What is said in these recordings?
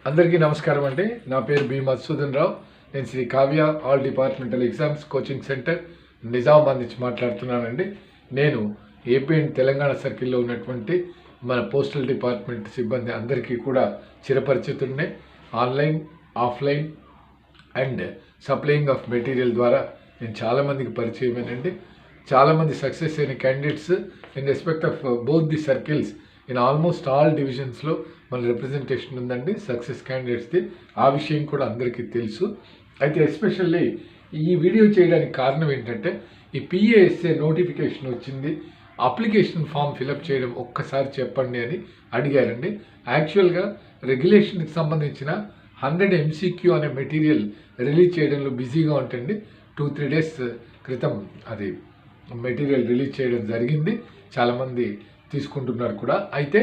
అందరికీ నమస్కారం అండి. నా పేరు బి మధుసూదన్ రావు. నేను Sri Kavya all departmental exams coaching centre Nizamabad నుంచి మాట్లాడుతున్నానండి. నేను ఏపీ అండ్ తెలంగాణ సర్కిల్లో ఉన్నటువంటి మన పోస్టల్ డిపార్ట్మెంట్ సిబ్బంది అందరికీ కూడా చిరపరిచితున్నే. Online, offline and supplying of material ద్వారా నేను చాలామందికి పరిచయమేనండి. చాలామంది సక్సెస్ అయిన candidates in respect of both the circles in almost all డివిజన్స్లో మన రిప్రజెంటేషన్ ఉందండి సక్సెస్ క్యాండిడేట్స్ది. ఆ విషయం కూడా అందరికీ తెలుసు. అయితే ఎస్పెషల్లీ ఈ వీడియో చేయడానికి కారణం ఏంటంటే ఈ పిఏఎస్ఏ నోటిఫికేషన్ వచ్చింది, అప్లికేషన్ ఫామ్ ఫిలప్ చేయడం ఒక్కసారి చెప్పండి అని అడిగారండి. యాక్చువల్గా రెగ్యులేషన్కి సంబంధించిన 100 MCQ అనే మెటీరియల్ రిలీజ్ చేయడంలో బిజీగా ఉంటుంది. 2-3 డేస్ క్రితం అది మెటీరియల్ రిలీజ్ చేయడం జరిగింది. చాలామంది తీసుకుంటున్నారు కూడా. అయితే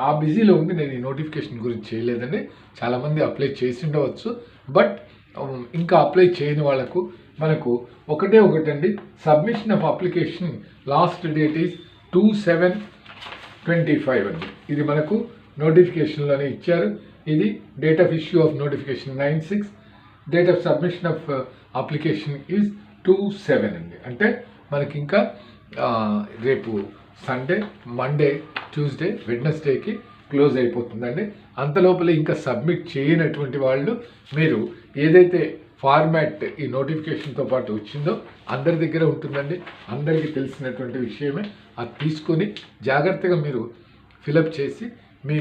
ఆ బిజీలో ఉండి నేను ఈ నోటిఫికేషన్ గురించి చేయలేదండి. చాలామంది అప్లై చేసి ఉండవచ్చు, బట్ ఇంకా అప్లై చేయని వాళ్ళకు మనకు ఒకటండి, submission of application last date is 2/7/25 అండి. ఇది మనకు నోటిఫికేషన్లోనే ఇచ్చారు. ఇది date of issue of notification 9/6, date of submission of application is 2/7 అండి. అంటే మనకి ఇంకా రేపు సండే, మండే, ట్యూస్డే, వెడ్నెస్డేకి క్లోజ్ అయిపోతుందండి. అంతలోపల ఇంకా సబ్మిట్ చేయనటువంటి వాళ్ళు మీరు ఏదైతే ఫార్మాట్ ఈ నోటిఫికేషన్తో పాటు వచ్చిందో అందరి దగ్గర ఉంటుందండి, అందరికీ తెలిసినటువంటి విషయమే. అది తీసుకొని జాగ్రత్తగా మీరు ఫిలప్ చేసి మీ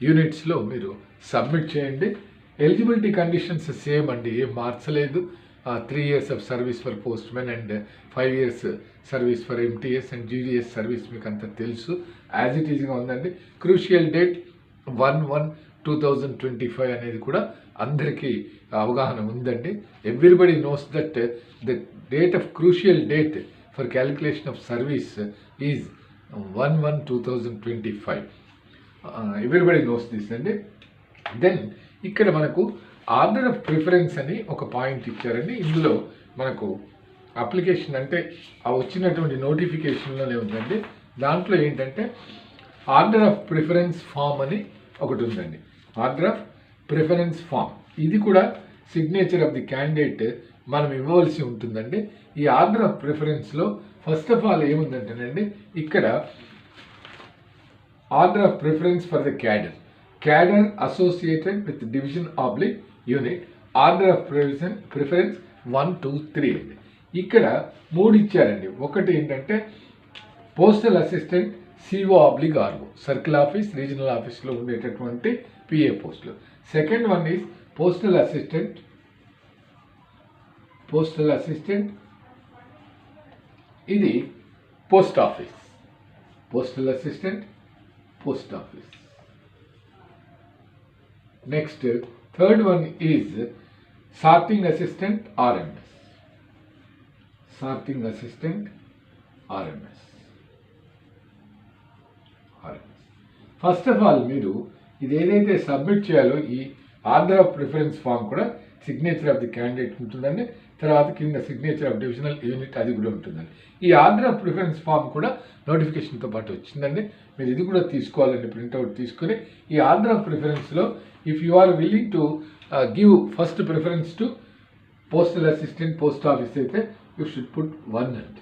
యూనిట్స్లో మీరు సబ్మిట్ చేయండి. ఎలిజిబిలిటీ కండిషన్స్ సేమ్ అండి, ఏం మార్చలేదు. 3 years of service for postman and 5 years service for MTS and GDS service మీకు అంతా తెలుసు. యాజ్ ఇట్ ఈజ్గా ఉందండి. క్రూషియల్ డేట్ 1/1/2025 అనేది కూడా అందరికీ అవగాహన ఉందండి. Everybody knows that the date of crucial date for calculation of service is 1/1/2025. Everybody knows this అండి. దెన్ ఇక్కడ మనకు ఆర్డర్ ఆఫ్ ప్రిఫరెన్స్ అని ఒక పాయింట్ ఇచ్చారండి. ఇందులో మనకు అప్లికేషన్ అంటే ఆ వచ్చినటువంటి నోటిఫికేషన్లోనే ఉందండి. దాంట్లో ఏంటంటే ఆర్డర్ ఆఫ్ ప్రిఫరెన్స్ ఫామ్ అని ఒకటి ఉందండి. ఆర్డర్ ఆఫ్ ప్రిఫరెన్స్ ఫామ్ ఇది కూడా సిగ్నేచర్ ఆఫ్ ది క్యాండిడేట్ మనం ఇవ్వవలసి ఉంటుందండి. ఈ ఆర్డర్ ఆఫ్ ప్రిఫరెన్స్లో ఫస్ట్ ఆఫ్ ఆల్ ఏముందంటేనండి, ఇక్కడ order of preference for the cadre associated with division unit order of preference 1, 2, 3 అండి. ఇక్కడ 3 ఇచ్చారండి. ఒకటి ఏంటంటే postal assistant CO/RO circle office, regional ఆఫీస్లో ఉండేటటువంటి PA పోస్టులు. Second one is postal assistant ఇది post office, postal assistant post office. Next third one is sorting assistant RMS. First of all మీరు ఇది ఏదైతే సబ్మిట్ చేయాలో ఈ ఆర్డర్ ఆఫ్ ప్రిఫరెన్స్ ఫామ్ కూడా సిగ్నేచర్ ఆఫ్ ది క్యాండిడేట్ ఉంటుందండి. తర్వాత కింద సిగ్నేచర్ ఆఫ్ డివిజనల్ యూనిట్ అది కూడా ఉంటుందండి. ఈ ఆర్డర్ ఆఫ్ ప్రిఫరెన్స్ ఫామ్ కూడా నోటిఫికేషన్తో పాటు వచ్చిందండి. మీరు ఇది కూడా తీసుకోవాలండి, ప్రింట్అవుట్ తీసుకొని. ఈ ఆర్డర్ ఆఫ్ ప్రిఫరెన్స్లో if you are willing to give first preference to postal assistant post office అయితే యూ షుడ్ పుట్ 1 అండి.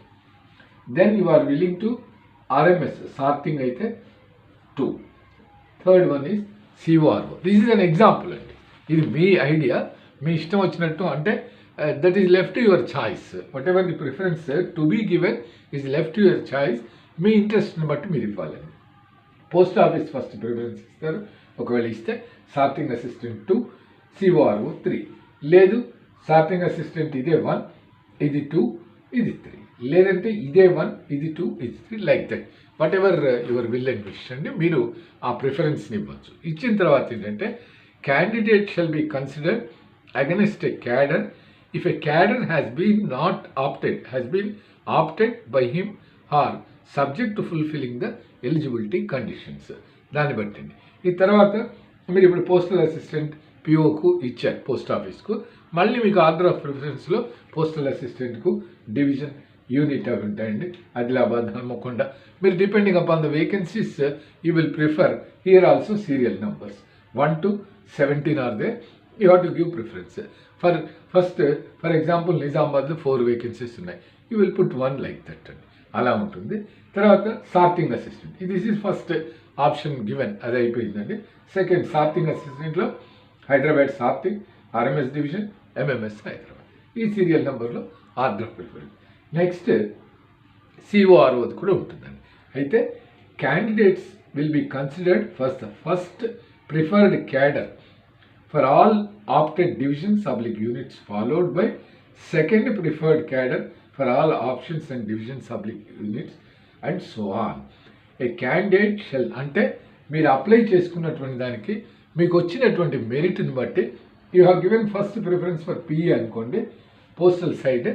Then you are willing to RMS sorting అయితే 2. Third one is CO/RO. This is an example అండి. ఇది మీ idea, మీ ఇష్టం వచ్చినట్టు. అంటే that is left to your choice. Whatever the preference to be given is left to your choice. మీ ఇంట్రెస్ట్ని బట్టి మీరు ఇవ్వాలండి. పోస్ట్ ఆఫీస్ ఫస్ట్ ప్రిఫరెన్స్ ఇస్తారు. ఒకవేళ ఇస్తే సార్టింగ్ అసిస్టెంట్ 2, CO/RO 3. లేదు సార్టింగ్ అసిస్టెంట్ ఇదే 1, ఇది 2, ఇది 3. లేదంటే ఇదే 1, ఇది 2, ఇది 3, like that. Whatever your will and wish అండి, మీరు ఆ ప్రిఫరెన్స్ని ఇవ్వచ్చు. ఇచ్చిన తర్వాత ఏంటంటే candidate shall be considered against a cadre if a cadre has been opted by him or subject to fulfilling the eligibility conditions. దాన్ని బట్టండి. ఈ తర్వాత మీరు ఇప్పుడు పోస్టల్ అసిస్టెంట్ POకు ఇచ్చారు పోస్ట్ ఆఫీస్కు. మళ్ళీ మీకు ఆర్డర్ ఆఫ్ ప్రిఫరెన్స్లో పోస్టల్ అసిస్టెంట్కు డివిజన్ యూనిట్ అవి ఉంటాయండి. ఆదిలాబాద్, హన్మకొండ. మీరు depending upon the vacancies you will prefer here also serial numbers 1 to 17 are there, you have to give preference. For example, Nizamabadలో 4 vacancies ఉన్నాయి, you will put 1 like that. అలా ఉంటుంది. తర్వాత sorting assistant, this is first option given, అది అయిపోయిందండి. Second sorting అసిస్టెంట్లో Hyderabad sorting, RMS division, MMS Hyderabad, ఈ serial నెంబర్లో order of preference. Next సిఓఆర్ఓది కూడా ఉంటుందండి. అయితే candidates will be considered first preferred cadre for all opted divisions / units, followed by second preferred cadre for all options and divisions / units, and so on. A candidate shall, అంటే మీరు apply చేసుకున్నటువంటి దానికి మీకు వచ్చినటువంటి మెరిట్ని బట్టి you have given first preference for PA అనుకోండి, postal side.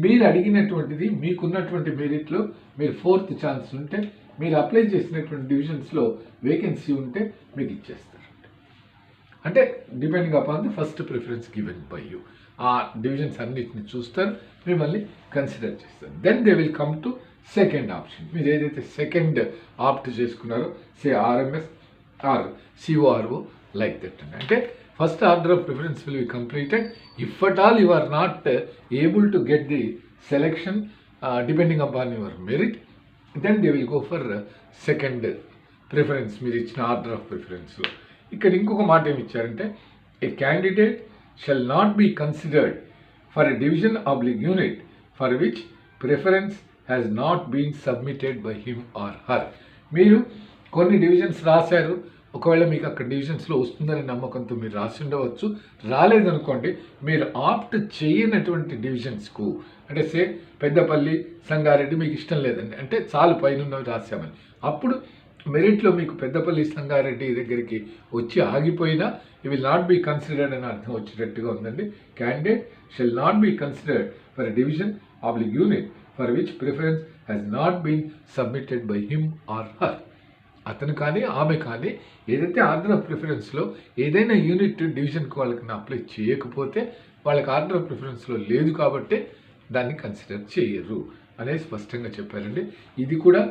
మీరు అడిగినటువంటిది మీకున్నటువంటి మెరిట్లో మీరు 4th ఛాన్స్ ఉంటే, మీరు అప్లై చేసినటువంటి డివిజన్స్లో వేకెన్సీ ఉంటే మీకు ఇచ్చేస్తారు. అంటే depending upon the first preference given by you, ఆ డివిజన్స్ అన్నిటిని చూస్తారు, మిమ్మల్ని కన్సిడర్ చేస్తారు. Then they will come to second option. మీరు ఏదైతే సెకండ్ ఆప్ట్ చేసుకున్నారో, say RMS or CORO like that అండి. అంటే first order of preference will be completed. If at all you are not able to get the selection depending upon your merit, then they will go for second preference, మీరు ఇచ్చిన order of ప్రిఫరెన్స్లో. ఇక్కడ ఇంకొక మాట ఏమి ఇచ్చారంటే, a candidate shall not be considered for a division / unit for which preference has not been submitted by him or her. మీరు కొన్ని divisions రాశారు, ఒకవేళ మీకు అక్కడ డివిజన్స్లో వస్తుందని నమ్మకంతో మీరు రాసి ఉండవచ్చు. రాలేదనుకోండి, మీరు ఆప్ట్ చేయనటువంటి డివిజన్స్కు, అంటే సే పెద్దపల్లి, సంగారెడ్డి మీకు ఇష్టం లేదండి, అంటే చాలు పైన రాశామని, అప్పుడు మెరిట్లో మీకు పెద్దపల్లి, సంగారెడ్డి దగ్గరికి వచ్చి ఆగిపోయినా you will not be considered అని అర్థం వచ్చేటట్టుగా ఉందండి. Candidate shall not be considered for a division / unit for which preference has not been submitted by him or her. అతను కానీ ఆమె కానీ ఏదైతే ఆర్డర్ ఆఫ్ ప్రిఫరెన్స్లో ఏదైనా యూనిట్ డివిజన్కి వాళ్ళకి అప్లై చేయకపోతే వాళ్ళకి ఆర్డర్ ఆఫ్ ప్రిఫరెన్స్లో లేదు కాబట్టి దాన్ని కన్సిడర్ చేయరు అనేది స్పష్టంగా చెప్పారండి. ఇది కూడా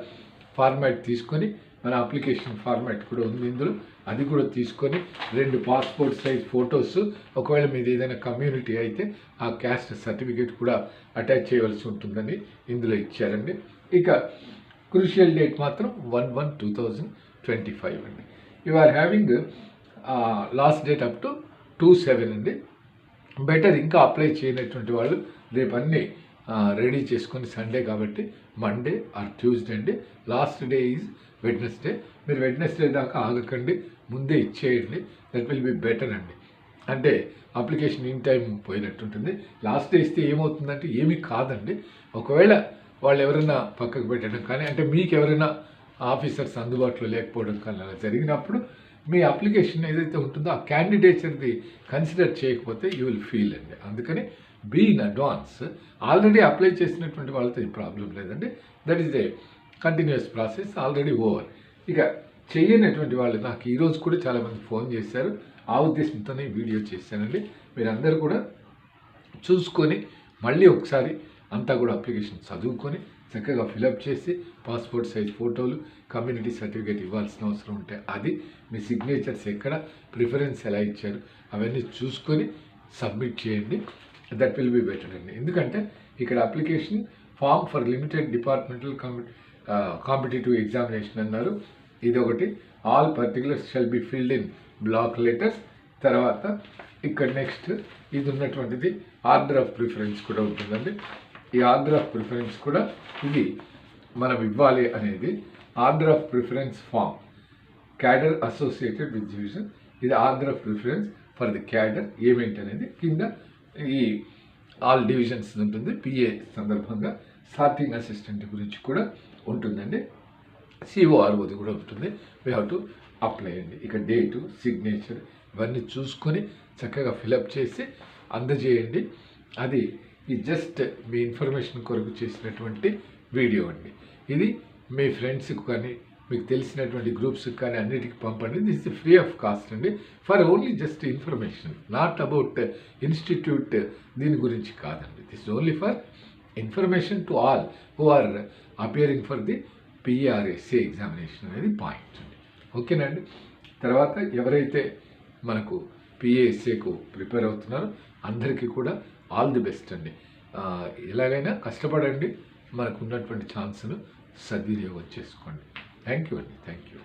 ఫార్మాట్ తీసుకొని, మన అప్లికేషన్ ఫార్మాట్ కూడా ఉంది ఇందులో, అది కూడా తీసుకొని 2 పాస్పోర్ట్ సైజ్ ఫొటోస్, ఒకవేళ మీది ఏదైనా కమ్యూనిటీ అయితే ఆ క్యాస్ట్ సర్టిఫికేట్ కూడా అటాచ్ చేయవలసి ఉంటుందని ఇందులో ఇచ్చారండి. ఇక క్రూషియల్ డేట్ మాత్రం 1/1/2025 అండి. You are having last date up to 2/7 అండి. బెటర్ ఇంకా అప్లై చేయనటువంటి వాళ్ళు రేపు అన్నీ రెడీ చేసుకొని, సండే కాబట్టి మండే ఆర్ ట్యూస్డే అండి. Last day is Wednesday. మీరు వెడ్నెస్డే దాకా ఆగకండి, ముందే ఇచ్చేయండి, దట్ విల్ బి బెటర్ అండి. అంటే అప్లికేషన్ ఇన్ టైం పోయినట్టుంటుంది. లాస్ట్ డే ఇస్తే ఏమవుతుందంటే ఏమీ కాదండి. ఒకవేళ వాళ్ళు ఎవరైనా పక్కకు పెట్టడం కానీ, అంటే మీకు ఎవరైనా ఆఫీసర్స్ అందుబాటులో లేకపోవడం కానీ అలా జరిగినప్పుడు మీ అప్లికేషన్ ఏదైతే ఉంటుందో ఆ క్యాండిడేచర్ది కన్సిడర్ చేయకపోతే యూ విల్ ఫీల్ అండి. అందుకని be in advance. Already apply చేసినటువంటి వాళ్ళతో ఈ ప్రాబ్లం లేదండి. That is a continuous process, already over. ఇక చేయనటువంటి వాళ్ళు నాకు ఈరోజు కూడా చాలామంది ఫోన్ చేశారు, ఆ ఉద్దేశంతోనే వీడియో చేశానండి. మీరందరూ కూడా చూసుకొని మళ్ళీ ఒకసారి అంతా కూడా అప్లికేషన్ చదువుకొని చక్కగా ఫిలప్ చేసి పాస్పోర్ట్ సైజ్ ఫోటోలు, కమ్యూనిటీ సర్టిఫికేట్ ఇవ్వాల్సిన అవసరం ఉంటే అది, మీ సిగ్నేచర్స్ ఎక్కడ, ప్రిఫరెన్స్ ఎలా ఇచ్చారు అవన్నీ చూసుకొని సబ్మిట్ చేయండి. దట్ విల్ బి బెటర్ అండి. ఎందుకంటే ఇక్కడ application form for limited departmental competitive examination అన్నారు, ఇది ఒకటి. All particulars shall be filled in block letters. తర్వాత ఇక్కడ నెక్స్ట్ ఇది ఉన్నటువంటిది ఆర్డర్ ఆఫ్ ప్రిఫరెన్స్ కూడా ఉంటుందండి. ఈ ఆర్డర్ ఆఫ్ ప్రిఫరెన్స్ కూడా ఇది మనం ఇవ్వాలి అనేది order of preference form, cadre associated with division. ఇది order of preference for the cadre ఏమేంటి అనేది కింద ఈ ఆల్ డివిజన్స్ ఉంటుంది. పిఏ సందర్భంగా సార్టింగ్ అసిస్టెంట్ గురించి కూడా ఉంటుందండి. సిఓఆర్ఓది కూడా ఉంటుంది. వీ హ్యావ్ టు అప్లై అండి. ఇక డేటు, సిగ్నేచర్ ఇవన్నీ చూసుకొని చక్కగా ఫిలప్ చేసి అందజేయండి. అది ఈ జస్ట్ మీ ఇన్ఫర్మేషన్ కొరకు చేసినటువంటి వీడియో అండి. ఇది మీ ఫ్రెండ్స్కి కానీ మీకు తెలిసినటువంటి గ్రూప్స్కి కానీ అన్నిటికీ పంపండి. This is free of cost అండి, for only just information, not about institute దీని గురించి కాదండి. This is only for information to all who are appearing for the PRSA examination అనేది పాయింట్ అండి. ఓకేనండి. తర్వాత ఎవరైతే మనకు పిఏఎస్ఏకు ప్రిపేర్ అవుతున్నారు. అందరికీ కూడా ఆల్ ది బెస్ట్ అండి. ఎలాగైనా కష్టపడండి, మనకు ఉన్నటువంటి ఛాన్స్ను సద్వినియోగం చేసుకోండి. థ్యాంక్ యూ అండి. Thank you.